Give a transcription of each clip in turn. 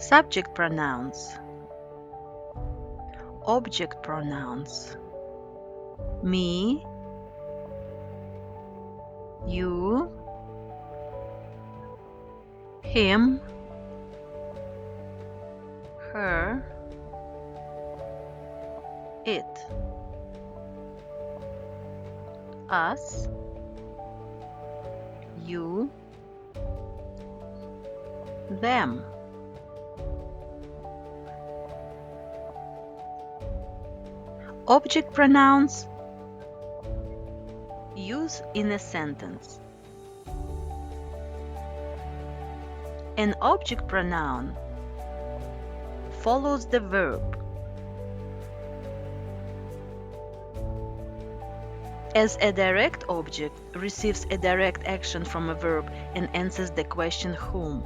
Subject pronouns, object pronouns, me, you, him, her, it, us, you, them. Object pronouns use in a sentence. An object pronoun follows the verb. As a direct object receives a direct action from a verb and answers the question whom.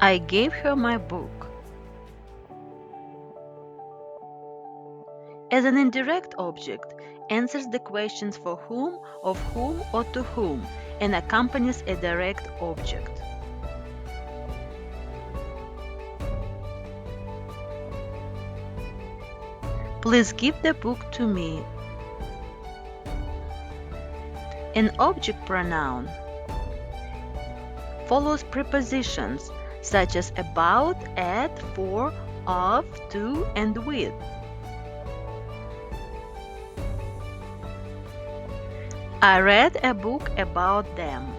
I gave her my book. As an indirect object answers the questions for whom, of whom, or to whom, and accompanies a direct object. Please give the book to me. An object pronoun follows prepositions such as about, at, for, of, to, and with. I read a book about them.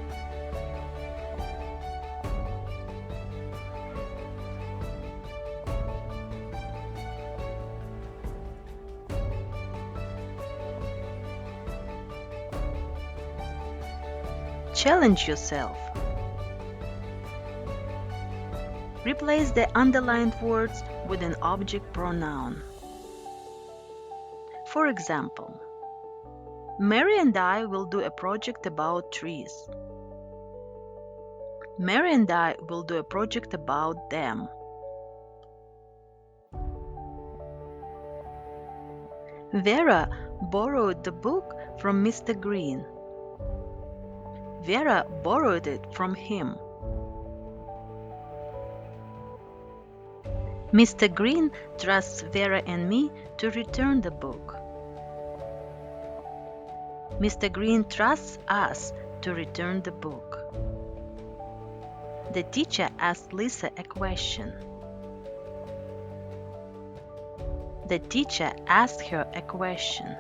Challenge yourself. Replace the underlined words with an object pronoun. For example, Mary and I will do a project about trees. Mary and I will do a project about them. Vera borrowed the book from Mr. Green. Vera borrowed it from him. Mr. Green trusts Vera and me to return the book. Mr. Green trusts us to return the book. The teacher asked Lisa a question. The teacher asked her a question.